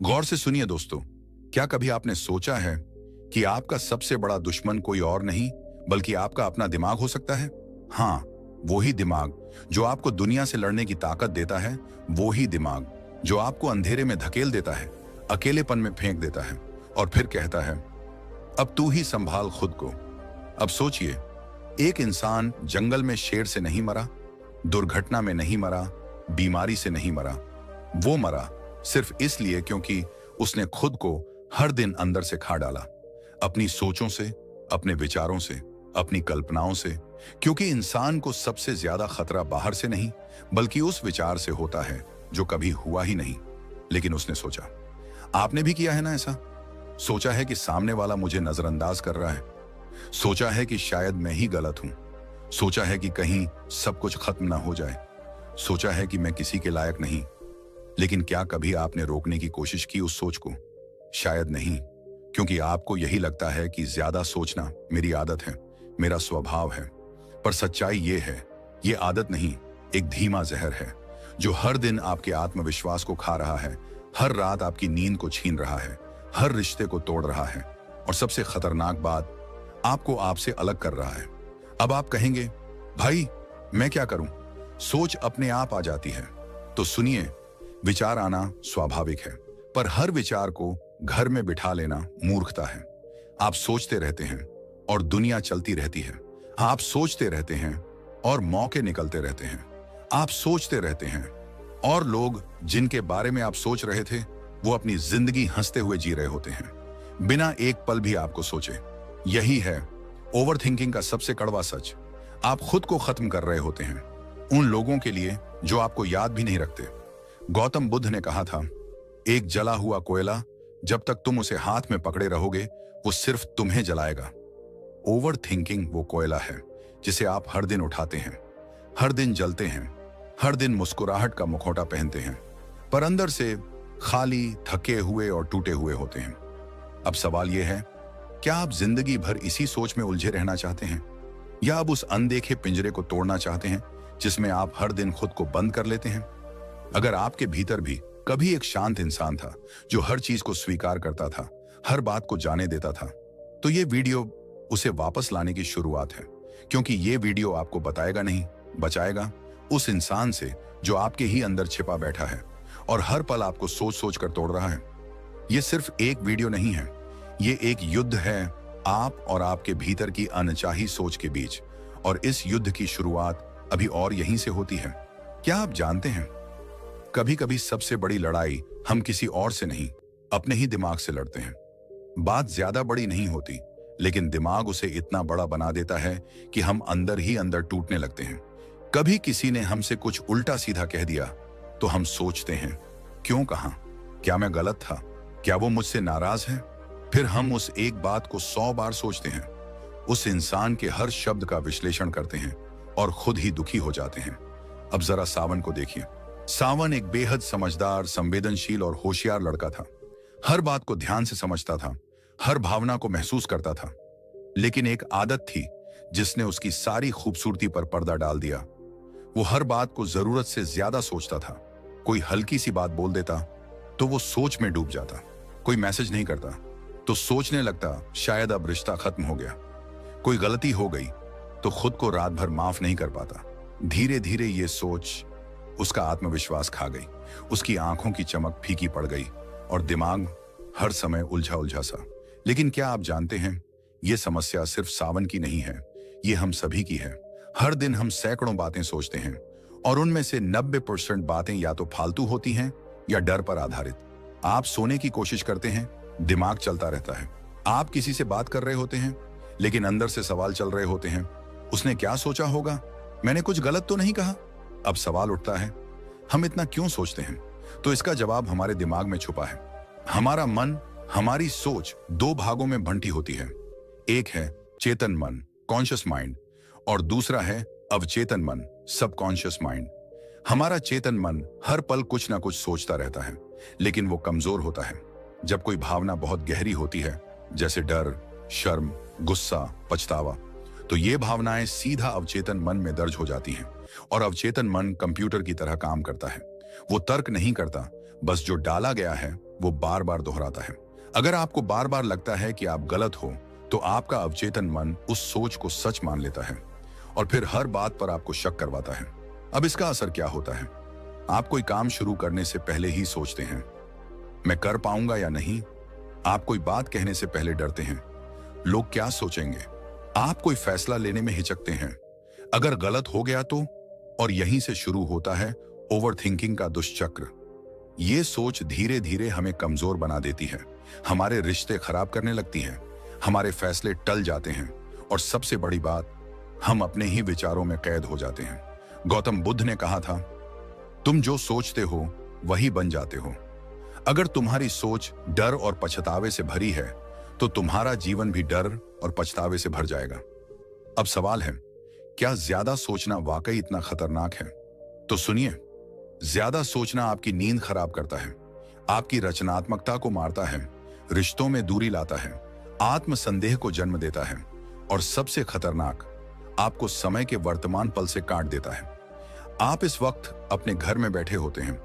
गौर से सुनिए दोस्तों, क्या कभी आपने सोचा है कि आपका सबसे बड़ा दुश्मन कोई और नहीं बल्कि आपका अपना दिमाग हो सकता है? हाँ, वो ही दिमाग जो आपको दुनिया से लड़ने की ताकत देता है, वो ही दिमाग जो आपको अंधेरे में धकेल देता है, अकेलेपन में फेंक देता है और फिर कहता है, अब तू ही संभाल खुद को। अब सोचिए, एक इंसान जंगल में शेर से नहीं मरा, दुर्घटना में नहीं मरा, बीमारी से नहीं मरा। वो मरा सिर्फ इसलिए क्योंकि उसने खुद को हर दिन अंदर से खा डाला, अपनी सोचों से, अपने विचारों से, अपनी कल्पनाओं से। क्योंकि इंसान को सबसे ज्यादा खतरा बाहर से नहीं बल्कि उस विचार से होता है जो कभी हुआ ही नहीं, लेकिन उसने सोचा। आपने भी किया है ना ऐसा? सोचा है कि सामने वाला मुझे नजरअंदाज कर रहा है, सोचा है कि शायद मैं ही गलत हूं, सोचा है कि कहीं सब कुछ खत्म ना हो जाए, सोचा है कि मैं किसी के लायक नहीं। लेकिन क्या कभी आपने रोकने की कोशिश की उस सोच को? शायद नहीं, क्योंकि आपको यही लगता है कि ज्यादा सोचना मेरी आदत है, मेरा स्वभाव है। पर सच्चाई ये है, ये आदत नहीं, एक धीमा जहर है जो हर दिन आपके आत्मविश्वास को खा रहा है, हर रात आपकी नींद को छीन रहा है, हर रिश्ते को तोड़ रहा है और सबसे खतरनाक बात, आपको आपसे अलग कर रहा है। अब आप कहेंगे, भाई मैं क्या करूं? सोच अपने आप आ जाती है। तो सुनिए, विचार आना स्वाभाविक है, पर हर विचार को घर में बिठा लेना मूर्खता है। आप सोचते रहते हैं और दुनिया चलती रहती है। आप सोचते रहते हैं और मौके निकलते रहते हैं। आप सोचते रहते हैं और लोग जिनके बारे में आप सोच रहे थे वो अपनी जिंदगी हंसते हुए जी रहे होते हैं, बिना एक पल भी आपको सोचे। यही है ओवरथिंकिंग का सबसे कड़वा सच। आप खुद को खत्म कर रहे होते हैं उन लोगों के लिए जो आपको याद भी नहीं रखते। गौतम बुद्ध ने कहा था, एक जला हुआ कोयला जब तक तुम उसे हाथ में पकड़े रहोगे वो सिर्फ तुम्हें जलाएगा। ओवर थिंकिंग वो कोयला है जिसे आप हर दिन उठाते हैं, हर दिन जलते हैं, हर दिन मुस्कुराहट का मुखौटा पहनते हैं, पर अंदर से खाली, थके हुए और टूटे हुए होते हैं। अब सवाल यह है, क्या आप जिंदगी भर इसी सोच में उलझे रहना चाहते हैं, या अब उस अनदेखे पिंजरे को तोड़ना चाहते हैं जिसमें आप हर दिन खुद को बंद कर लेते हैं? अगर आपके भीतर भी कभी एक शांत इंसान था जो हर चीज को स्वीकार करता था, हर बात को जाने देता था, तो ये वीडियो उसे वापस लाने की शुरुआत है। क्योंकि ये वीडियो आपको बताएगा नहीं, बचाएगा उस इंसान से जो आपके ही अंदर छिपा बैठा है और हर पल आपको सोच सोच कर तोड़ रहा है। ये सिर्फ एक वीडियो नहीं है, ये एक युद्ध है आप और आपके भीतर की अनचाही सोच के बीच। और इस युद्ध की शुरुआत अभी और यहीं से होती है। क्या आप जानते हैं, कभी कभी सबसे बड़ी लड़ाई हम किसी और से नहीं, अपने ही दिमाग से लड़ते हैं। बात ज्यादा बड़ी नहीं होती, लेकिन दिमाग उसे इतना बड़ा बना देता है कि हम अंदर ही अंदर टूटने लगते हैं। कभी किसी ने हमसे कुछ उल्टा सीधा कह दिया तो हम सोचते हैं, क्यों कहा? क्या मैं गलत था? क्या वो मुझसे नाराज है? फिर हम उस एक बात को 100 बार सोचते हैं, उस इंसान के हर शब्द का विश्लेषण करते हैं और खुद ही दुखी हो जाते हैं। अब जरा सावन को देखिए। सावन एक बेहद समझदार, संवेदनशील और होशियार लड़का था। हर बात को ध्यान से समझता था, हर भावना को महसूस करता था। लेकिन एक आदत थी जिसने उसकी सारी खूबसूरती पर पर्दा डाल दिया। वो हर बात को जरूरत से ज्यादा सोचता था। कोई हल्की सी बात बोल देता तो वो सोच में डूब जाता। कोई मैसेज नहीं करता तो सोचने लगता शायद अब रिश्ता खत्म हो गया। कोई गलती हो गई तो खुद को रात भर माफ नहीं कर पाता। धीरे धीरे ये सोच उसका आत्मविश्वास खा गई, उसकी आंखों की चमक फीकी पड़ गई और दिमाग हर समय उलझा उलझा सा। लेकिन क्या आप जानते हैं, ये समस्या सिर्फ सावन की नहीं है, ये हम सभी की है। हर दिन हम सैकड़ों बातें सोचते हैं और उनमें से 90% बातें या तो फालतू होती हैं या डर पर आधारित। आप सोने की कोशिश करते हैं, दिमाग चलता रहता है। आप किसी से बात कर रहे होते हैं, लेकिन अंदर से सवाल चल रहे होते हैं, उसने क्या सोचा होगा? मैंने कुछ गलत तो नहीं कहा? अब सवाल उठता है, हम इतना क्यों सोचते हैं? तो इसका जवाब हमारे दिमाग में छुपा है। हमारा मन, हमारी सोच 2 भागों में बंटी होती है। एक है चेतन मन, कॉन्शियस माइंड, और दूसरा है अवचेतन मन, सबकॉन्शियस माइंड। हमारा चेतन मन हर पल कुछ ना कुछ सोचता रहता है, लेकिन वो कमजोर होता है जब कोई भावना बहुत गहरी होती है, जैसे डर, शर्म, गुस्सा, पछतावा। तो ये भावनाएं सीधा अवचेतन मन में दर्ज हो जाती हैं और अवचेतन मन कंप्यूटर की तरह काम करता है। वो तर्क नहीं करता, बस जो डाला गया है वो बार बार दोहराता है। अगर आपको बार बार लगता है कि आप गलत हो, तो आपका अवचेतन मन उस सोच को सच मान लेता है और फिर हर बात पर आपको शक करवाता है। अब इसका असर क्या होता है? आप कोई काम शुरू करने से पहले ही सोचते हैं, मैं कर पाऊंगा या नहीं। आप कोई बात कहने से पहले डरते हैं, लोग क्या सोचेंगे। आप कोई फैसला लेने में हिचकते हैं, अगर गलत हो गया तो। और यहीं से शुरू होता है ओवर थिंकिंग का दुष्चक्र। ये सोच धीरे धीरे हमें कमजोर बना देती है, हमारे रिश्ते खराब करने लगती है, हमारे फैसले टल जाते हैं और सबसे बड़ी बात, हम अपने ही विचारों में कैद हो जाते हैं। गौतम बुद्ध ने कहा था, तुम जो सोचते हो वही बन जाते हो। अगर तुम्हारी सोच डर और पछतावे से भरी है, तो तुम्हारा जीवन भी डर और पछतावे से भर जाएगा। अब सवाल है, क्या ज्यादा सोचना वाकई इतना खतरनाक है? तो सुनिए, ज्यादा सोचना आपकी नींद खराब करता है, आपकी रचनात्मकता को मारता है, रिश्तों में दूरी लाता है, आत्मसंदेह को जन्म देता है और सबसे खतरनाक, आपको समय के वर्तमान पल से काट देता है। आप इस वक्त अपने घर में बैठे होते हैं,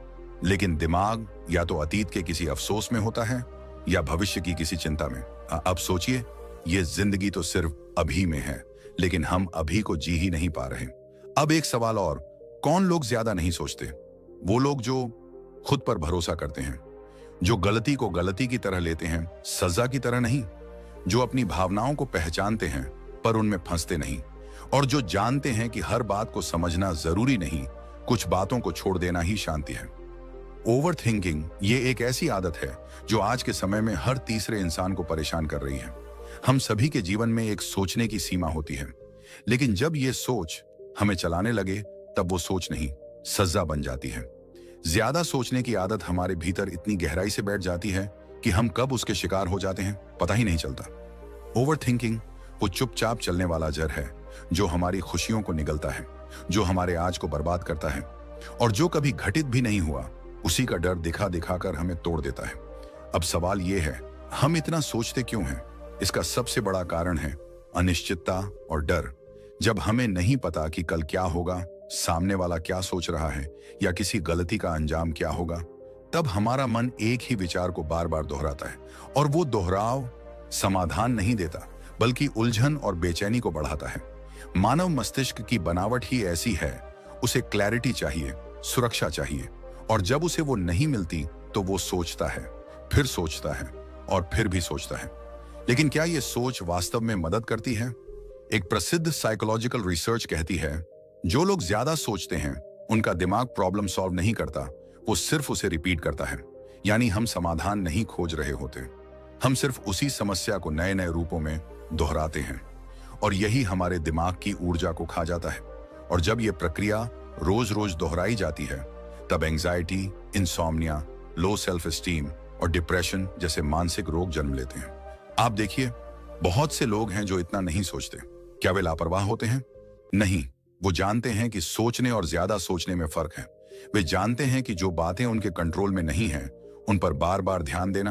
लेकिन दिमाग या तो अतीत के किसी अफसोस में होता है या भविष्य की किसी चिंता में। अब सोचिए, ये जिंदगी तो सिर्फ अभी में है, लेकिन हम अभी को जी ही नहीं पा रहे। अब एक सवाल और, कौन लोग ज्यादा नहीं सोचते? वो लोग जो खुद पर भरोसा करते हैं, जो गलती को गलती की तरह लेते हैं, सजा की तरह नहीं, जो अपनी भावनाओं को पहचानते हैं पर उनमें फंसते नहीं, और जो जानते हैं कि हर बात को समझना जरूरी नहीं, कुछ बातों को छोड़ देना ही शांति है। ओवर थिंकिंग ये एक ऐसी आदत है जो आज के समय में हर तीसरे इंसान को परेशान कर रही है। हम सभी के जीवन में एक सोचने की सीमा होती है, लेकिन जब ये सोच हमें चलाने लगे, तब वो सोच नहीं, सजा बन जाती है। ज्यादा सोचने की आदत हमारे भीतर इतनी गहराई से बैठ जाती है कि हम कब उसके शिकार हो जाते हैं पता ही नहीं चलता। ओवर थिंकिंग वो चुपचाप चलने वाला जहर है जो हमारी खुशियों को निगलता है, जो हमारे आज को बर्बाद करता है और जो कभी घटित भी नहीं हुआ उसी का डर दिखा दिखाकर हमें तोड़ देता है। अब सवाल ये है, हम इतना सोचते क्यों हैं? इसका सबसे बड़ा कारण है अनिश्चितता और डर। जब हमें नहीं पता कि कल क्या होगा, सामने वाला क्या सोच रहा है या किसी गलती का अंजाम क्या होगा, तब हमारा मन एक ही विचार को बार बार दोहराता है और वो दोहराव समाधान नहीं देता, बल्कि उलझन और बेचैनी को बढ़ाता है। मानव मस्तिष्क की बनावट ही ऐसी है, उसे क्लैरिटी चाहिए, सुरक्षा चाहिए, और जब उसे वो नहीं मिलती तो वो सोचता है, फिर सोचता है और फिर भी सोचता है। लेकिन क्या ये सोच वास्तव में मदद करती है? एक प्रसिद्ध साइकोलॉजिकल रिसर्च कहती है, जो लोग ज्यादा सोचते हैं उनका दिमाग प्रॉब्लम सॉल्व नहीं करता, वो सिर्फ उसे रिपीट करता है। यानी हम समाधान नहीं खोज रहे होते, हम सिर्फ उसी समस्या को नए नए रूपों में दोहराते हैं और यही हमारे दिमाग की ऊर्जा को खा जाता है। और जब ये प्रक्रिया रोज रोज दोहराई जाती है, तब anxiety, insomnia, low self esteem और डिप्रेशन जैसे मानसिक रोग जन्म लेते हैं। आप देखिए, बहुत से लोग हैं जो इतना नहीं सोचते। क्या वे लापरवाह होते हैं? नहीं, वो जानते हैं कि सोचने और ज्यादा सोचने में फर्क है। वे जानते हैं कि जो बातें उनके कंट्रोल में नहीं है, उन पर बार बार ध्यान देना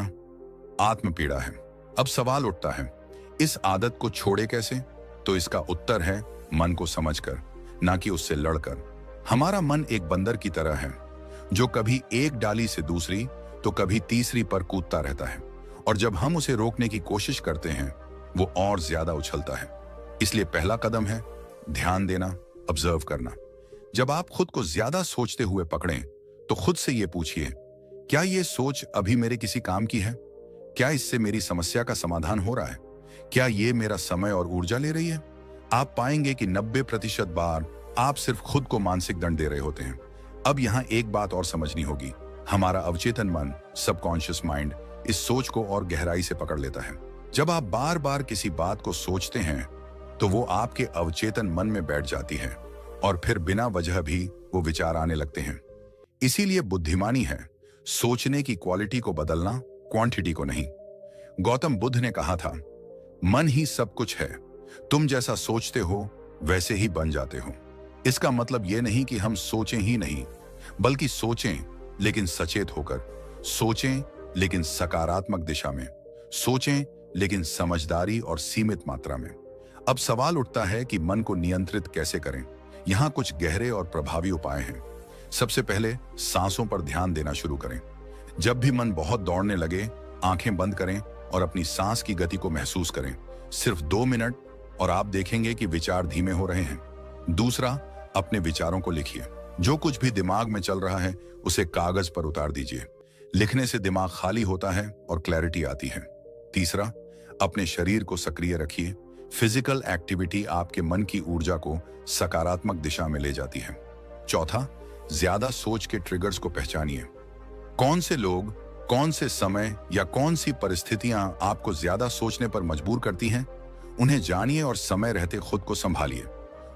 आत्म पीड़ा है। अब सवाल उठता है, इस आदत को छोड़े कैसे? तो इसका उत्तर है मन को समझकर, ना कि उससे लड़कर। हमारा मन एक बंदर की तरह है जो कभी एक डाली से दूसरी तो कभी तीसरी पर कूदता रहता है, और जब हम उसे रोकने की कोशिश करते हैं वो और ज्यादा उछलता है। इसलिए पहला कदम है ध्यान देना, ऑब्जर्व करना। जब आप खुद को ज्यादा सोचते हुए पकड़ें तो खुद से ये पूछिए, क्या ये सोच अभी मेरे किसी काम की है? क्या इससे मेरी समस्या का समाधान हो रहा है? क्या ये मेरा समय और ऊर्जा ले रही है? आप पाएंगे कि 90% बार आप सिर्फ खुद को मानसिक दंड दे रहे होते हैं। अब यहाँ एक बात और समझनी होगी, हमारा अवचेतन मन, सबकॉन्शियस माइंड, इस सोच को और गहराई से पकड़ लेता है। जब आप बार बार किसी बात को सोचते हैं तो वो आपके अवचेतन मन में बैठ जाती है और फिर बिना वजह भी वो विचार आने लगते हैं। इसीलिए बुद्धिमानी है सोचने की क्वालिटी को बदलना, क्वांटिटी को नहीं। गौतम बुद्ध ने कहा था, मन ही सब कुछ है, तुम जैसा सोचते हो वैसे ही बन जाते हो। इसका मतलब ये नहीं कि हम सोचें ही नहीं, बल्कि सोचें लेकिन सचेत होकर, सोचें लेकिन सकारात्मक दिशा में, सोचें लेकिन समझदारी और सीमित मात्रा में। अब सवाल उठता है कि मन को नियंत्रित कैसे करें? यहाँ कुछ गहरे और प्रभावी उपाय हैं। सबसे पहले सांसों पर ध्यान देना शुरू करें। जब भी मन बहुत दौड़ने लगे, आंखें बंद करें और अपनी सांस की गति को महसूस करें। सिर्फ 2 मिनट और आप देखेंगे कि विचार धीमे हो रहे हैं। दूसरा, अपने विचारों को लिखिए। जो कुछ भी दिमाग में चल रहा है उसे कागज पर उतार दीजिए। लिखने से दिमाग खाली होता है और क्लैरिटी आती है। तीसरा, अपने शरीर को सक्रिय रखिए। फिजिकल एक्टिविटी आपके मन की ऊर्जा को सकारात्मक दिशा में ले जाती है। चौथा, ज्यादा सोच के ट्रिगर्स को पहचानिए। कौन से लोग, कौन से समय या कौन सी परिस्थितियां आपको ज्यादा सोचने पर मजबूर करती हैं, उन्हें जानिए और समय रहते खुद को संभालिए।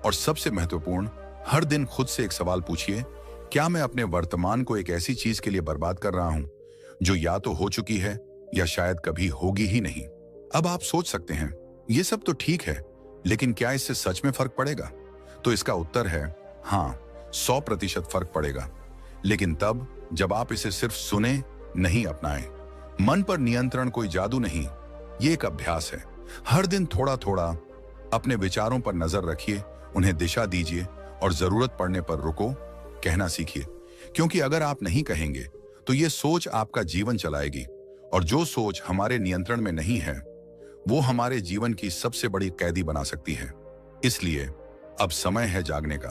और सबसे महत्वपूर्ण, हर दिन खुद से एक सवाल पूछिए, क्या मैं अपने वर्तमान को एक ऐसी चीज के लिए बर्बाद कर रहा हूं जो या तो हो चुकी है या शायद कभी होगी ही नहीं। अब आप सोच सकते हैं, ये सब तो ठीक है, लेकिन क्या इससे सच में फर्क पड़ेगा? तो इसका उत्तर है हाँ, 100% फर्क पड़ेगा, लेकिन तब जब आप इसे सिर्फ सुने, नहीं अपनाएं। मन पर नियंत्रण कोई जादू नहीं, ये एक अभ्यास है। हर दिन थोड़ा थोड़ा अपने विचारों पर नजर रखिए, उन्हें दिशा दीजिए और जरूरत पड़ने पर रुको कहना सीखिए। क्योंकि अगर आप नहीं कहेंगे तो ये सोच आपका जीवन चलाएगी, और जो सोच हमारे नियंत्रण में नहीं है वो हमारे जीवन की सबसे बड़ी कैदी बना सकती है। इसलिए अब समय है जागने का।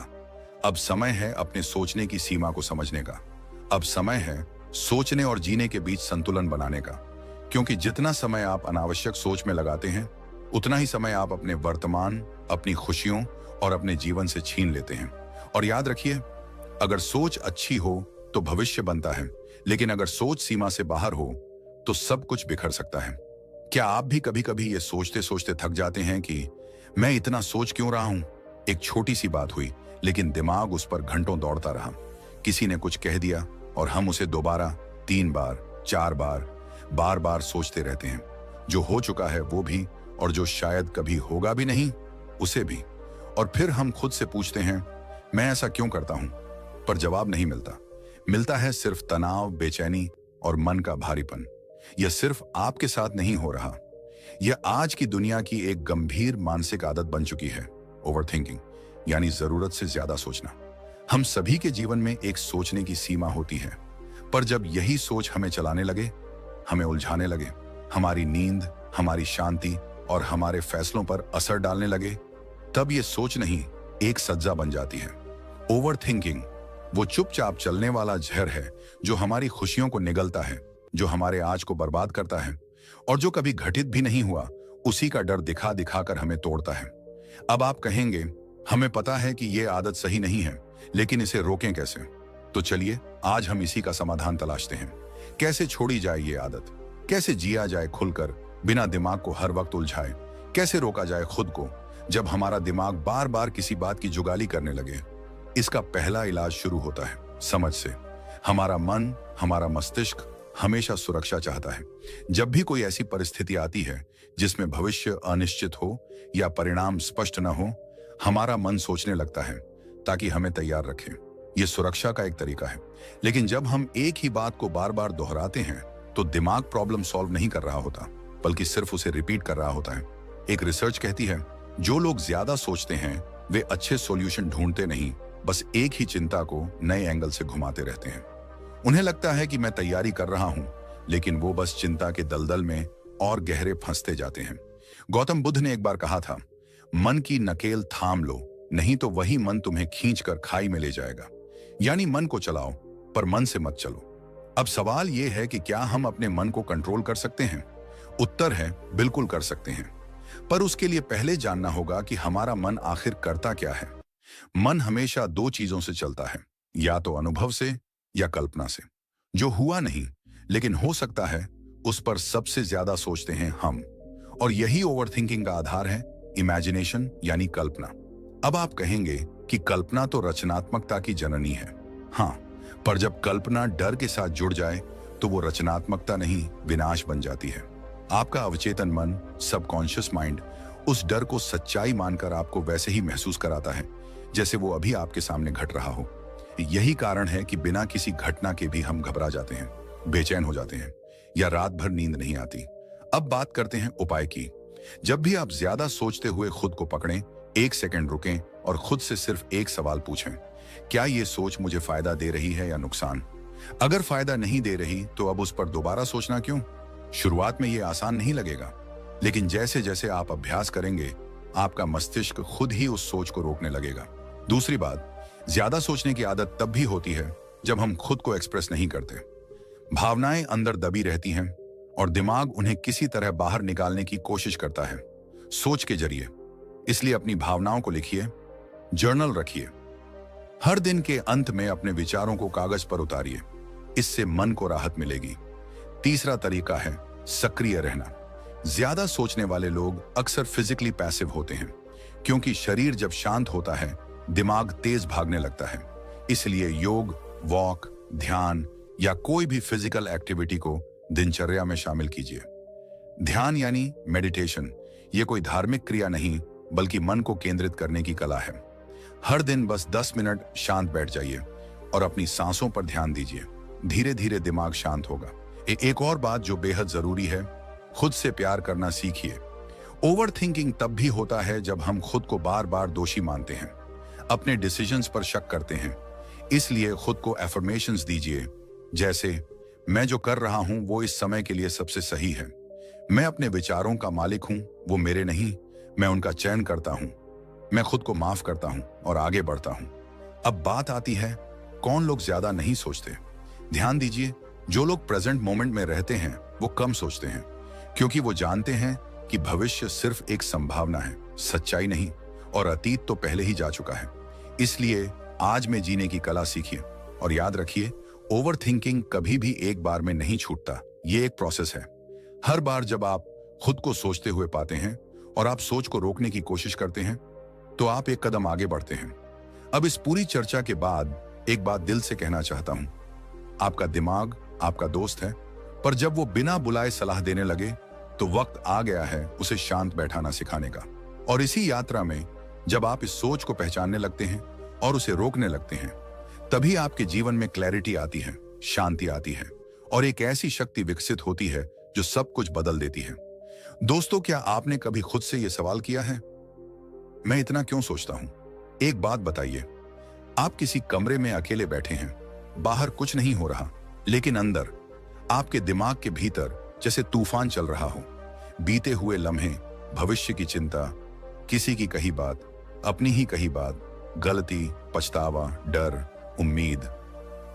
अब समय है अपने सोचने की सीमा को समझने का। अब समय है सोचने और जीने के बीच संतुलन बनाने का। क्योंकि जितना समय आप अनावश्यक सोच में लगाते हैं, उतना ही समय आप अपने वर्तमान, अपनी खुशियों और अपने जीवन से छीन लेते हैं। और याद रखिए, अगर सोच अच्छी हो तो भविष्य बनता है, लेकिन अगर सोच सीमा से बाहर हो तो सब कुछ बिखर सकता है। क्या आप भी कभी कभी ये सोचते सोचते थक जाते हैं कि मैं इतना सोच क्यों रहा हूं? एक छोटी सी बात हुई, लेकिन दिमाग उस पर घंटों दौड़ता रहा। किसी ने कुछ कह दिया और हम उसे दोबारा 3 बार, 4 बार, बार बार सोचते रहते हैं। जो हो चुका है वो भी, और जो शायद कभी होगा भी नहीं उसे भी। और फिर हम खुद से पूछते हैं, मैं ऐसा क्यों करता हूं? पर जवाब नहीं मिलता। मिलता है सिर्फ तनाव, बेचैनी और मन का भारीपन। यह सिर्फ आपके साथ नहीं हो रहा, यह आज की दुनिया की एक गंभीर मानसिक आदत बन चुकी है, ओवरथिंकिंग, यानी जरूरत से ज्यादा सोचना। हम सभी के जीवन में एक सोचने की सीमा होती है, पर जब यही सोच हमें चलाने लगे, हमें उलझाने लगे, हमारी नींद, हमारी शांति और हमारे फैसलों पर असर डालने लगे, तब यह सोच नहीं, एक सज्जा बन जाती है। ओवरथिंकिंग वो चुपचाप चलने वाला जहर है जो हमारी खुशियों को निगलता है, जो हमारे आज को बर्बाद करता है, और जो कभी घटित भी नहीं हुआ उसी का डर दिखा दिखा कर हमें तोड़ता है। अब आप कहेंगे, हमें पता है कि यह आदत सही नहीं है, लेकिन इसे रोकें कैसे? तो चलिए आज हम इसी का समाधान तलाशते हैं। कैसे छोड़ी जाए ये आदत? कैसे जिया जाए खुलकर, बिना दिमाग को हर वक्त उलझाए? कैसे रोका जाए खुद को जब हमारा दिमाग बार बार किसी बात की जुगाली करने लगे? इसका पहला इलाज शुरू होता है समझ से। हमारा मन, हमारा मस्तिष्क हमेशा सुरक्षा चाहता है। जब भी कोई ऐसी परिस्थिति आती है जिसमें भविष्य अनिश्चित हो या परिणाम स्पष्ट न हो, हमारा मन सोचने लगता है ताकि हमें तैयार रखे। यह सुरक्षा का एक तरीका है। लेकिन जब हम एक ही बात को बार बार दोहराते हैं तो दिमाग प्रॉब्लम सॉल्व नहीं कर रहा होता, बल्कि सिर्फ उसे रिपीट कर रहा होता है। एक रिसर्च कहती है, जो लोग ज्यादा सोचते हैं वे अच्छे सॉल्यूशन ढूंढते नहीं, बस एक ही चिंता को नए एंगल से घुमाते रहते हैं। उन्हें लगता है कि मैं तैयारी कर रहा हूं, लेकिन वो बस चिंता के दलदल में और गहरे फंसते जाते हैं। गौतम बुद्ध ने एक बार कहा था, मन की नकेल थाम लो, नहीं तो वही मन तुम्हें खींचकर खाई में ले जाएगा। यानी मन को चलाओ, पर मन से मत चलो। अब सवाल यह है कि क्या हम अपने मन को कंट्रोल कर सकते हैं? उत्तर है, बिल्कुल कर सकते हैं। पर उसके लिए पहले जानना होगा कि हमारा मन आखिर करता क्या है। मन हमेशा 2 चीजों से चलता है, या तो अनुभव से या कल्पना से। जो हुआ नहीं लेकिन हो सकता है, उस पर सबसे ज्यादा सोचते हैं हम। और यही ओवरथिंकिंग का आधार है, इमेजिनेशन यानी कल्पना। अब आप कहेंगे कि कल्पना तो रचनात्मकता की जननी है। हाँ, पर जब कल्पना डर के साथ जुड़ जाए तो वो रचनात्मकता नहीं, विनाश बन जाती है। आपका अवचेतन मन, सबकॉन्शियस माइंड, उस डर को सच्चाई मानकर आपको वैसे ही महसूस कराता है जैसे वो अभी आपके सामने घट रहा हो। यही कारण है कि बिना किसी घटना के भी हम घबरा जाते हैं, बेचैन हो जाते हैं, या रात भर नींद नहीं आती। अब बात करते हैं उपाय की। जब भी आप ज्यादा सोचते हुए खुद को पकड़ें, 1 सेकंड रुकें और खुद से सिर्फ एक सवाल पूछें, क्या ये सोच मुझे फायदा दे रही है या नुकसान? अगर फायदा नहीं दे रही तो अब उस पर दोबारा सोचना क्यों? शुरुआत में ये आसान नहीं लगेगा, लेकिन जैसे जैसे आप अभ्यास करेंगे आपका मस्तिष्क खुद ही उस सोच को रोकने लगेगा। दूसरी बात, ज्यादा सोचने की आदत तब भी होती है जब हम खुद को एक्सप्रेस नहीं करते। भावनाएं अंदर दबी रहती हैं और दिमाग उन्हें किसी तरह बाहर निकालने की कोशिश करता है, सोच के जरिए। इसलिए अपनी भावनाओं को लिखिए, जर्नल रखिए। हर दिन के अंत में अपने विचारों को कागज पर उतारिए, इससे मन को राहत मिलेगी। तीसरा तरीका है सक्रिय रहना। ज्यादा सोचने वाले लोग अक्सर फिजिकली पैसिव होते हैं, क्योंकि शरीर जब शांत होता है दिमाग तेज भागने लगता है। इसलिए योग, वॉक, ध्यान या कोई भी फिजिकल एक्टिविटी को दिनचर्या में शामिल कीजिए। ध्यान यानी मेडिटेशन, ये कोई धार्मिक क्रिया नहीं बल्कि मन को केंद्रित करने की कला है। हर दिन बस 10 मिनट शांत बैठ जाइए और अपनी सांसों पर ध्यान दीजिए। धीरे धीरे दिमाग शांत होगा। एक और बात जो बेहद जरूरी है, खुद से प्यार करना सीखिए। ओवर थिंकिंग तब भी होता है जब हम खुद को बार बार दोषी मानते हैं, अपने डिसीजंस पर शक करते हैं। इसलिए खुद को एफर्मेशंस दीजिए, जैसे मैं जो कर रहा हूं वो इस समय के लिए सबसे सही है। मैं अपने विचारों का मालिक हूं, वो मेरे नहीं, मैं उनका चयन करता हूं। मैं खुद को माफ करता हूं और आगे बढ़ता हूं। अब बात आती है, कौन लोग ज्यादा नहीं सोचते? ध्यान दीजिए, जो लोग प्रेजेंट मोमेंट में रहते हैं वो कम सोचते हैं, क्योंकि वो जानते हैं कि भविष्य सिर्फ एक संभावना है, सच्चाई नहीं, और अतीत तो पहले ही जा चुका है। इसलिए आज में जीने की कला सीखिए और याद रखिए, ओवर थिंकिंग कभी भी एक बार में नहीं छूटता, ये एक प्रोसेस है। हर बार जब आप खुद को सोचते हुए पाते हैं और आप सोच को रोकने की कोशिश करते हैं तो आप एक कदम आगे बढ़ते हैं। अब इस पूरी चर्चा के बाद एक बात दिल से कहना चाहता हूं, आपका दिमाग आपका दोस्त है, पर जब वो बिना बुलाए सलाह देने लगे तो वक्त आ गया है उसे शांत बैठाना सिखाने का। और इसी यात्रा में जब आप इस सोच को पहचानने लगते हैं और उसे रोकने लगते हैं, तभी आपके जीवन में क्लैरिटी आती है, शांति आती है और एक ऐसी शक्ति विकसित होती है जो सब कुछ बदल देती है। दोस्तों, क्या आपने कभी खुद से यह सवाल किया है, मैं इतना क्यों सोचता हूं? एक बात बताइए, आप किसी कमरे में अकेले बैठे हैं, बाहर कुछ नहीं हो रहा, लेकिन अंदर आपके दिमाग के भीतर जैसे तूफान चल रहा हो। बीते हुए लम्हे, भविष्य की चिंता, किसी की कही बात, अपनी ही कही बात, गलती, पछतावा, डर, उम्मीद,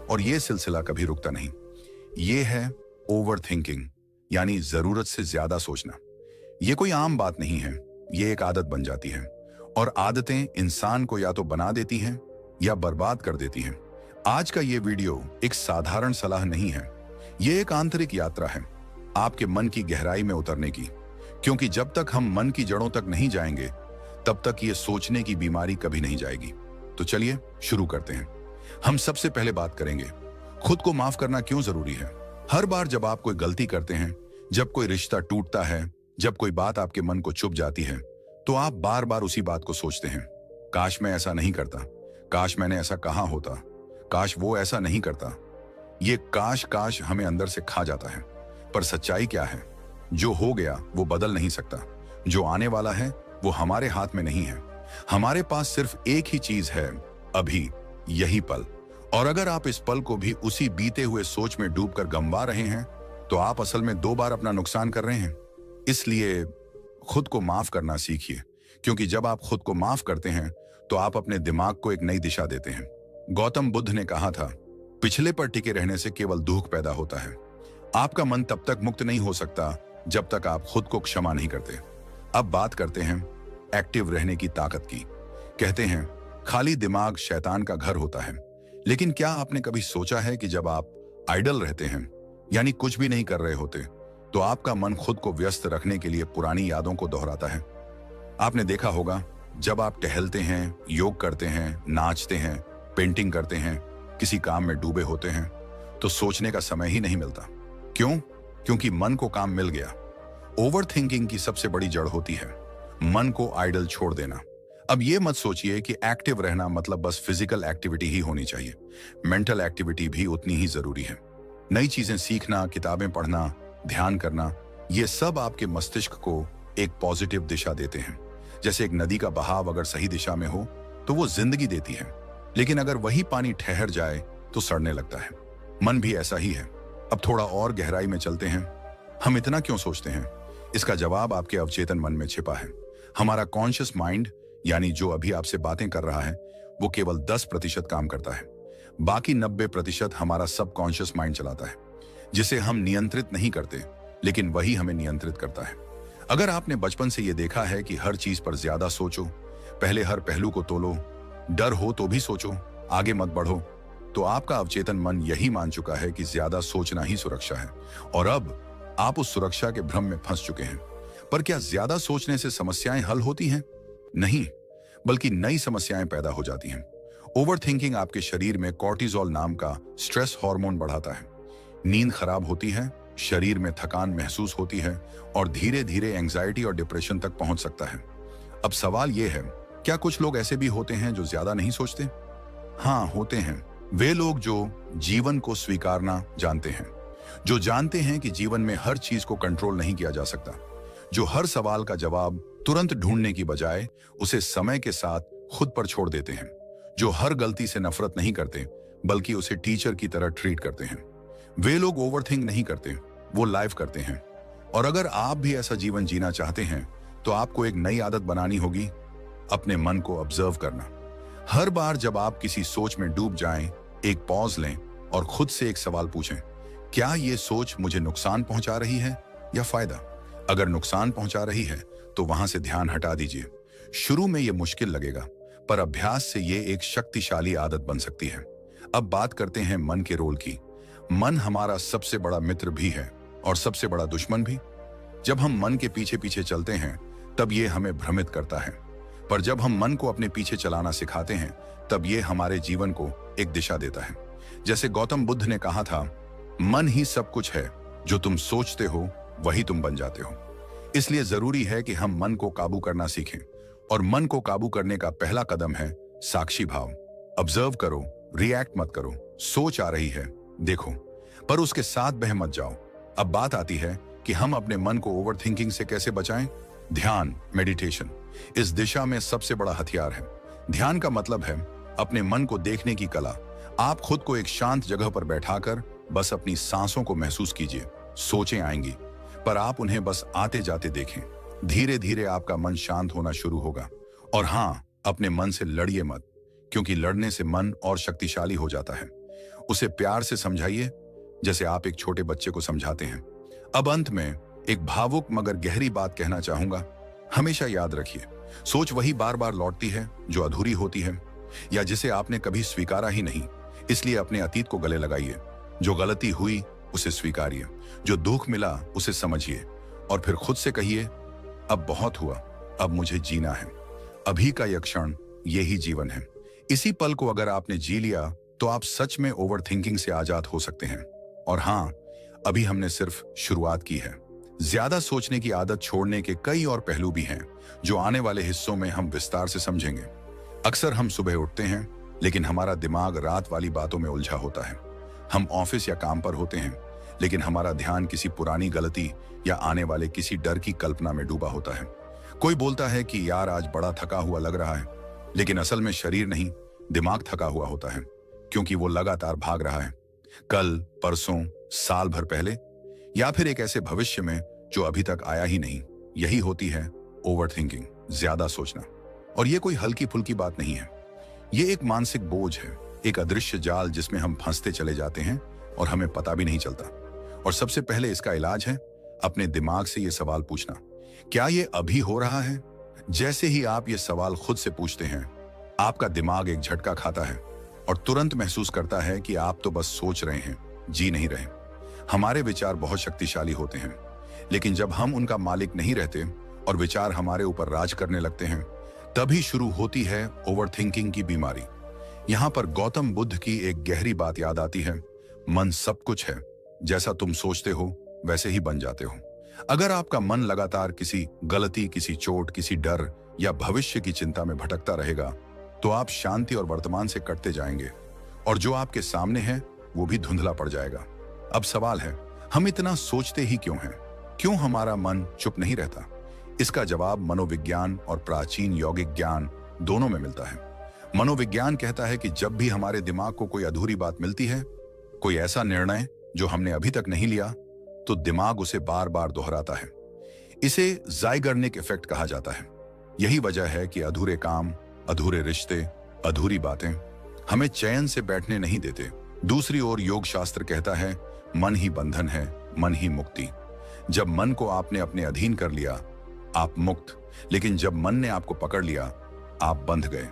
और यह सिलसिला कभी रुकता नहीं। यह है ओवर थिंकिंग, यानी जरूरत से ज्यादा सोचना। यह कोई आम बात नहीं है, यह एक आदत बन जाती है और आदतें इंसान को या तो बना देती हैं या बर्बाद कर देती हैं। आज का ये वीडियो एक साधारण सलाह नहीं है, ये एक आंतरिक यात्रा है आपके मन की गहराई में उतरने की, क्योंकि जब तक हम मन की जड़ों तक नहीं जाएंगे तब तक ये सोचने की बीमारी कभी नहीं जाएगी। तो चलिए शुरू करते हैं। हम सबसे पहले बात करेंगे, खुद को माफ करना क्यों जरूरी है। हर बार जब आप कोई गलती करते हैं, जब कोई रिश्ता टूटता है, जब कोई बात आपके मन को चुभ जाती है, तो आप बार बार उसी बात को सोचते हैं, काश मैं ऐसा नहीं करता, काश मैंने ऐसा कहा होता, काश वो ऐसा नहीं करता। ये काश काश हमें अंदर से खा जाता है। पर सच्चाई क्या है? जो हो गया वो बदल नहीं सकता, जो आने वाला है वो हमारे हाथ में नहीं है। हमारे पास सिर्फ एक ही चीज है, अभी, यही पल। और अगर आप इस पल को भी उसी बीते हुए सोच में डूबकर गंवा रहे हैं तो आप असल में 2 बार अपना नुकसान कर रहे हैं। इसलिए खुद को माफ करना सीखिए, क्योंकि जब आप खुद को माफ करते हैं तो आप अपने दिमाग को एक नई दिशा देते हैं। गौतम बुद्ध ने कहा था, पिछले पर टिके रहने से केवल दुख पैदा होता है। आपका मन तब तक मुक्त नहीं हो सकता जब तक आप खुद को क्षमा नहीं करते। अब बात करते हैं एक्टिव रहने की ताकत की। कहते हैं खाली दिमाग शैतान का घर होता है, लेकिन क्या आपने कभी सोचा है कि जब आप आइडल रहते हैं, यानी कुछ भी नहीं कर रहे होते, तो आपका मन खुद को व्यस्त रखने के लिए पुरानी यादों को दोहराता है। आपने देखा होगा, जब आप टहलते हैं, योग करते हैं, नाचते हैं, पेंटिंग करते हैं, किसी काम में डूबे होते हैं, तो सोचने का समय ही नहीं मिलता। क्यों? क्योंकि मन को काम मिल गया। ओवर थिंकिंग की सबसे बड़ी जड़ होती है मन को आइडल छोड़ देना। अब ये मत सोचिए कि एक्टिव रहना मतलब बस फिजिकल एक्टिविटी ही होनी चाहिए। मेंटल एक्टिविटी भी उतनी ही जरूरी है। नई चीजें सीखना, किताबें पढ़ना, ध्यान करना, ये सब आपके मस्तिष्क को एक पॉजिटिव दिशा देते हैं। जैसे एक नदी का बहाव अगर सही दिशा में हो तो वो जिंदगी देती है, लेकिन अगर वही पानी ठहर जाए तो सड़ने लगता है। मन भी ऐसा ही है। अब थोड़ा और गहराई में चलते हैं। हम इतना क्यों सोचते हैं? इसका जवाब आपके अवचेतन मन में छिपा है। हमारा कॉन्शियस माइंड, यानी जो अभी आपसे बातें कर रहा है, वो केवल 10% काम करता है। बाकी 90% हमारा सबकॉन्शियस माइंड चलाता है, जिसे हम नियंत्रित नहीं करते, लेकिन वही हमें नियंत्रित करता है। अगर आपने बचपन से ये देखा है कि हर चीज पर ज्यादा सोचो, पहले हर पहलू को तोलो, डर हो तो भी सोचो, आगे मत बढ़ो, तो आपका अवचेतन मन यही मान चुका है कि ज्यादा सोचना ही सुरक्षा है, और अब आप उस सुरक्षा के भ्रम में फंस चुके हैं। पर क्या ज्यादा सोचने से समस्याएं हल होती हैं? नहीं, बल्कि नई समस्याएं पैदा हो जाती हैं। ओवर थिंकिंग आपके शरीर में कॉर्टिसोल नाम का स्ट्रेस हार्मोन बढ़ाता है। नींद खराब होती है, शरीर में थकान महसूस होती है, और धीरे धीरे एंजाइटी और डिप्रेशन तक पहुंच सकता है। अब सवाल यह है, क्या कुछ लोग ऐसे भी होते हैं जो ज्यादा नहीं सोचते? हाँ, होते हैं। वे लोग जो जीवन को स्वीकारना जानते हैं, जो जानते हैं कि जीवन में हर चीज को कंट्रोल नहीं किया जा सकता, जो हर सवाल का जवाब तुरंत ढूंढने की बजाय उसे समय के साथ खुद पर छोड़ देते हैं, जो हर गलती से नफरत नहीं करते बल्कि उसे टीचर की तरह ट्रीट करते हैं। वे लोग ओवरथिंक नहीं करते, वो लाइव करते हैं। और अगर आप भी ऐसा जीवन जीना चाहते हैं तो आपको एक नई आदत बनानी होगी, अपने मन को ऑब्जर्व करना। हर बार जब आप किसी सोच में डूब जाएं, एक पॉज लें और खुद से एक सवाल पूछें, क्या ये सोच मुझे नुकसान पहुंचा रही है या फायदा? अगर नुकसान पहुंचा रही है तो वहां से ध्यान हटा दीजिए। शुरू में ये मुश्किल लगेगा, पर अभ्यास से ये एक शक्तिशाली आदत बन सकती है। अब बात करते हैं मन के रोल की। मन हमारा सबसे बड़ा मित्र भी है और सबसे बड़ा दुश्मन भी। जब हम मन के पीछे पीछे चलते हैं तब ये हमें भ्रमित करता है, पर जब हम मन को अपने पीछे चलाना सिखाते हैं तब ये हमारे जीवन को एक दिशा देता है। जैसे गौतम बुद्ध ने कहा था, मन ही सब कुछ है, जो तुम सोचते हो वही तुम बन जाते हो। इसलिए जरूरी है कि हम मन को काबू करना सीखें, और मन को काबू करने का पहला कदम है साक्षी भाव। ऑब्जर्व करो, रिएक्ट मत करो। सोच आ रही है, देखो, पर उसके साथ बह मत जाओ। अब बात आती है कि हम अपने मन को ओवर थिंकिंग से कैसे बचाएं। ध्यान, मेडिटेशन इस दिशा में सबसे बड़ा हथियार है। ध्यान का मतलब है अपने मन को देखने की कला। आप खुद को एक शांत जगह पर बैठाकर बस अपनी सांसों को महसूस कीजिए। सोचें आएंगी, पर आप उन्हें बस आते जाते देखें। धीरे धीरे आपका मन शांत होना शुरू होगा। और हाँ, अपने मन से लड़िए मत, क्योंकि लड़ने से मन और शक्तिशाली हो जाता है। उसे प्यार से समझाइए, जैसे आप एक छोटे बच्चे को समझाते हैं। अब अंत में एक भावुक मगर गहरी बात कहना चाहूंगा। हमेशा याद रखिए, सोच वही बार बार लौटती है जो अधूरी होती है या जिसे आपने कभी स्वीकारा ही नहीं। इसलिए अपने अतीत को गले लगाइए। जो गलती हुई उसे स्वीकारिए, जो दुख मिला उसे समझिए, और फिर खुद से कहिए, अब बहुत हुआ, अब मुझे जीना है। अभी का यह क्षण, यही जीवन है। इसी पल को अगर आपने जी लिया तो आप सच में ओवर थिंकिंग से आजाद हो सकते हैं। और हाँ, अभी हमने सिर्फ शुरुआत की है। ज्यादा सोचने की आदत छोड़ने के कई और पहलू भी हैं, जो आने वाले हिस्सों में हम विस्तार से समझेंगे। अक्सर हम सुबह उठते हैं, लेकिन हमारा दिमाग रात वाली बातों में उलझा होता है। हम ऑफिस या काम पर होते हैं, लेकिन हमारा ध्यान किसी पुरानी गलती या आने वाले किसी डर की कल्पना में डूबा होता है। कोई बोलता है कि यार आज बड़ा थका हुआ लग रहा है, लेकिन असल में शरीर नहीं, दिमाग थका हुआ होता है, क्योंकि वो लगातार भाग रहा है। कल, परसों, साल भर पहले, या फिर एक ऐसे भविष्य में जो अभी तक आया ही नहीं। यही होती है ओवर थिंकिंग, ज्यादा सोचना। और ये कोई हल्की फुल्की बात नहीं है। ये एक मानसिक बोझ है, एक अदृश्य जाल जिसमें हम फंसते चले जाते हैं और हमें पता भी नहीं चलता। और सबसे पहले इसका इलाज है अपने दिमाग से ये सवाल पूछना, क्या ये अभी हो रहा है? जैसे ही आप ये सवाल खुद से पूछते हैं, आपका दिमाग एक झटका खाता है और तुरंत महसूस करता है कि आप तो बस सोच रहे हैं, जी नहीं रहे। हमारे विचार बहुत शक्तिशाली होते हैं, लेकिन जब हम उनका मालिक नहीं रहते और विचार हमारे ऊपर राज करने लगते हैं, तभी शुरू होती है ओवर थिंकिंग की बीमारी। यहां पर गौतम बुद्ध की एक गहरी बात याद आती है, मन सब कुछ है, जैसा तुम सोचते हो वैसे ही बन जाते हो। अगर आपका मन लगातार किसी गलती, किसी चोट, किसी डर या भविष्य की चिंता में भटकता रहेगा, तो आप शांति और वर्तमान से कटते जाएंगे, और जो आपके सामने है वो भी धुंधला पड़ जाएगा। अब सवाल है, हम इतना सोचते ही क्यों हैं? क्यों हमारा मन चुप नहीं रहता? इसका जवाब मनोविज्ञान और प्राचीन यौगिक ज्ञान दोनों में मिलता है। मनोविज्ञान कहता है कि जब भी हमारे दिमाग को कोई अधूरी बात मिलती है, कोई ऐसा निर्णय जो हमने अभी तक नहीं लिया, तो दिमाग उसे बार बार दोहराता है। इसे ज़ाइगर्निक इफेक्ट कहा जाता है। यही वजह है कि अधूरे काम, अधूरे रिश्ते, अधूरी बातें हमें चैन से बैठने नहीं देते। दूसरी ओर योग शास्त्र कहता है, मन ही बंधन है, मन ही मुक्ति। जब मन को आपने अपने अधीन कर लिया, आप मुक्त, लेकिन जब मन ने आपको पकड़ लिया, आप बंध गए।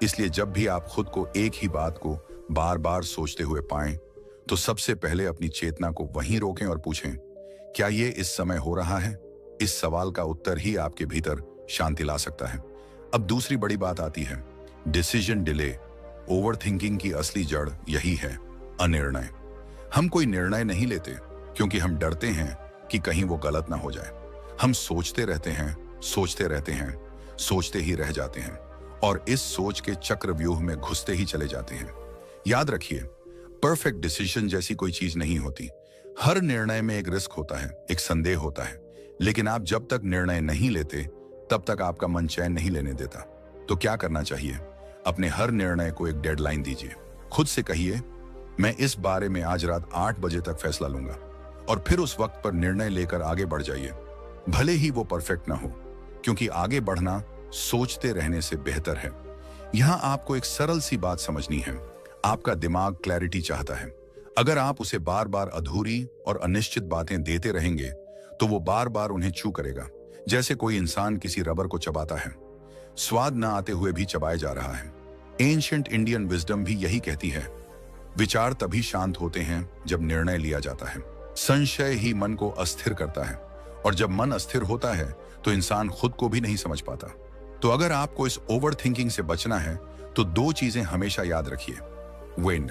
इसलिए जब भी आप खुद को एक ही बात को बार बार सोचते हुए पाएं, तो सबसे पहले अपनी चेतना को वहीं रोकें और पूछें, क्या ये इस समय हो रहा है? इस सवाल का उत्तर ही आपके भीतर शांति ला सकता है। अब दूसरी बड़ी बात आती है, डिसीजन डिले। ओवर थिंकिंग की असली जड़ यही है, अनिर्णय। हम कोई निर्णय नहीं लेते क्योंकि हम डरते हैं कि कहीं वो गलत ना हो जाए। हम सोचते रहते हैं, सोचते रहते हैं, सोचते ही रह जाते हैं और इस सोच के चक्रव्यूह में घुसते ही चले जाते हैं। याद रखिए, परफेक्ट डिसीजन जैसी कोई चीज नहीं होती। हर निर्णय में एक रिस्क होता है, एक संदेह होता है, लेकिन आप जब तक निर्णय नहीं लेते, तब तक आपका मन चैन नहीं लेने देता। तो क्या करना चाहिए? अपने हर निर्णय को एक डेडलाइन दीजिए। खुद से कहिए, मैं इस बारे में आज रात 8 बजे तक फैसला लूंगा, और फिर उस वक्त पर निर्णय लेकर आगे बढ़ जाइए, भले ही वो परफेक्ट ना हो, क्योंकि आगे बढ़ना सोचते रहने से बेहतर है। यहां आपको एक सरल सी बात समझनी है, आपका दिमाग क्लैरिटी चाहता है। अगर आप उसे बार बार अधूरी और अनिश्चित बातें देते रहेंगे, तो वो बार बार उन्हें च्यू करेगा, जैसे कोई इंसान किसी रबर को चबाता है, स्वाद ना आते हुए भी चबाया जा रहा है। एंशिएंट इंडियन विजडम भी यही कहती है, विचार तभी शांत होते हैं जब निर्णय लिया जाता है। संशय ही मन को अस्थिर करता है, और जब मन अस्थिर होता है तो इंसान खुद को भी नहीं समझ पाता। तो अगर आपको इस ओवर थिंकिंग से बचना है, तो 2 चीजें हमेशा याद रखिए। वेन,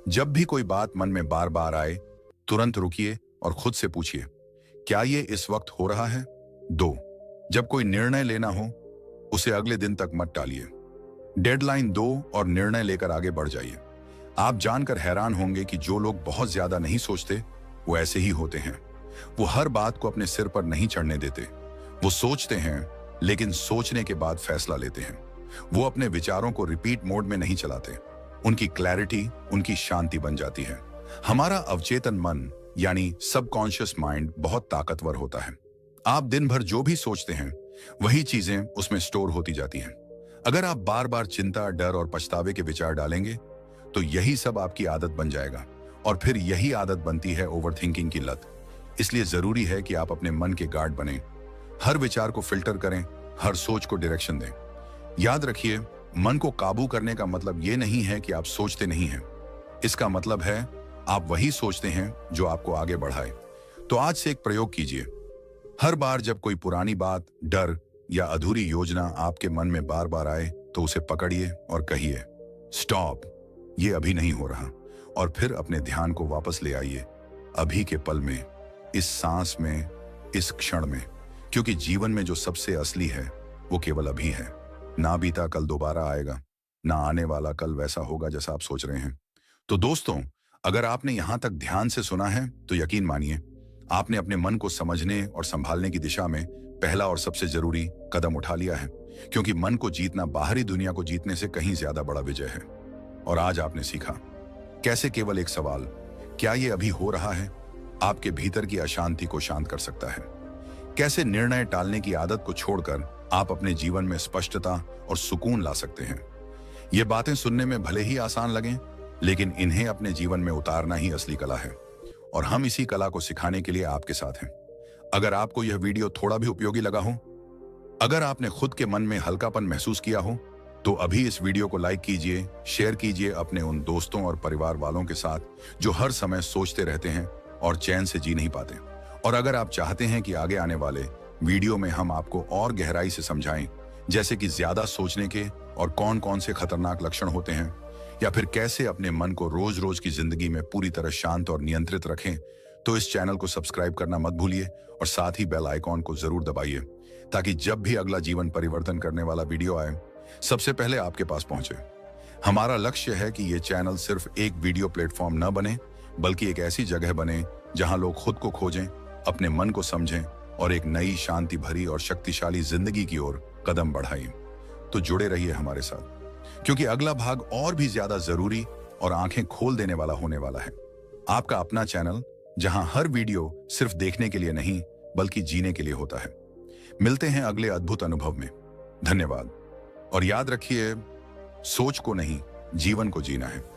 जब भी कोई बात मन में बार बार आए, तुरंत रुकिए और खुद से पूछिए, क्या ये इस वक्त हो रहा है? 2, जब कोई निर्णय लेना हो, उसे अगले दिन तक मत टालिए। डेडलाइन दो और निर्णय लेकर आगे बढ़ जाइए। आप जानकर हैरान होंगे कि जो लोग बहुत ज्यादा नहीं सोचते, वो ऐसे ही होते हैं। वो हर बात को अपने सिर पर नहीं चढ़ने देते। वो सोचते हैं, लेकिन सोचने के बाद फैसला लेते हैं। वो अपने विचारों को रिपीट मोड में नहीं चलाते। उनकी क्लैरिटी उनकी शांति बन जाती है। हमारा अवचेतन मन यानी सबकॉन्शियस माइंड बहुत ताकतवर होता है। आप दिन भर जो भी सोचते हैं, वही चीजें उसमें स्टोर होती जाती हैं। अगर आप बार बार चिंता, डर और पछतावे के विचार डालेंगे, तो यही सब आपकी आदत बन जाएगा, और फिर यही आदत बनती है ओवरथिंकिंग की लत। इसलिए जरूरी है कि आप अपने मन के गार्ड बनें, हर विचार को फिल्टर करें, हर सोच को डायरेक्शन दें। याद रखिए, मन को काबू करने का मतलब ये नहीं है कि आप सोचते नहीं हैं। इसका मतलब है आप वही सोचते हैं जो आपको आगे बढ़ाए। तो आज से एक प्रयोग कीजिए। हर बार जब कोई पुरानी बात, डर या अधूरी योजना आपके मन में बार बार आए, तो उसे पकड़िए और कहिए, स्टॉप, ये अभी नहीं हो रहा। और फिर अपने ध्यान को वापस ले आइए, अभी के पल में, इस सांस में, इस क्षण में। क्योंकि जीवन में जो सबसे असली है, वो केवल अभी है। ना बीता कल दोबारा आएगा, ना आने वाला कल वैसा होगा जैसा आप सोच रहे हैं। तो दोस्तों, अगर आपने यहां तक ध्यान से सुना है, तो यकीन मानिए, आपने अपने मन को समझने और संभालने की दिशा में पहला और सबसे जरूरी कदम उठा लिया है। क्योंकि मन को जीतना बाहरी दुनिया को जीतने से कहीं ज्यादा बड़ा विजय है। और आज आपने सीखा कैसे केवल एक सवाल, क्या ये अभी हो रहा है, आपके भीतर की अशांति को शांत कर सकता है। कैसे निर्णय टालने की आदत को छोड़कर आप अपने जीवन में स्पष्टता और सुकून ला सकते हैं। ये बातें सुनने में भले ही आसान लगें, लेकिन इन्हें अपने जीवन में उतारना ही असली कला है। और हम इसी कला को सिखाने के लिए आपके साथ हैं। अगर आपको यह वीडियो थोड़ा भी उपयोगी लगा हो, अगर आपने खुद के मन में हल्कापन महसूस किया हो, तो अभी इस वीडियो को लाइक कीजिए, शेयर कीजिए अपने उन दोस्तों और परिवार वालों के साथ जो हर समय सोचते रहते हैं और चैन से जी नहीं पाते। और अगर आप चाहते हैं कि आगे आने वाले वीडियो में हम आपको और गहराई से समझाएं, जैसे कि ज्यादा सोचने के और कौन कौन से खतरनाक लक्षण होते हैं, या फिर कैसे अपने मन को रोज रोज की जिंदगी में पूरी तरह शांत और नियंत्रित रखें, तो इस चैनल को सब्सक्राइब करना मत भूलिए और साथ ही बेल आइकॉन को जरूर दबाइए, ताकि जब भी अगला जीवन परिवर्तन करने वाला वीडियो आए, सबसे पहले आपके पास पहुंचे। हमारा लक्ष्य है कि ये चैनल सिर्फ एक वीडियो प्लेटफॉर्म न बने, बल्कि एक ऐसी जगह बने जहां लोग खुद को खोजें, अपने मन को समझें और एक नई शांति भरी और शक्तिशाली जिंदगी की ओर कदम बढ़ाएं। तो जुड़े रहिए हमारे साथ, क्योंकि अगला भाग और भी ज्यादा जरूरी और आंखें खोल देने वाला होने वाला है। आपका अपना चैनल, जहां हर वीडियो सिर्फ देखने के लिए नहीं बल्कि जीने के लिए होता है। मिलते हैं अगले अद्भुत अनुभव में। धन्यवाद। और याद रखिए, सोच को नहीं, जीवन को जीना है।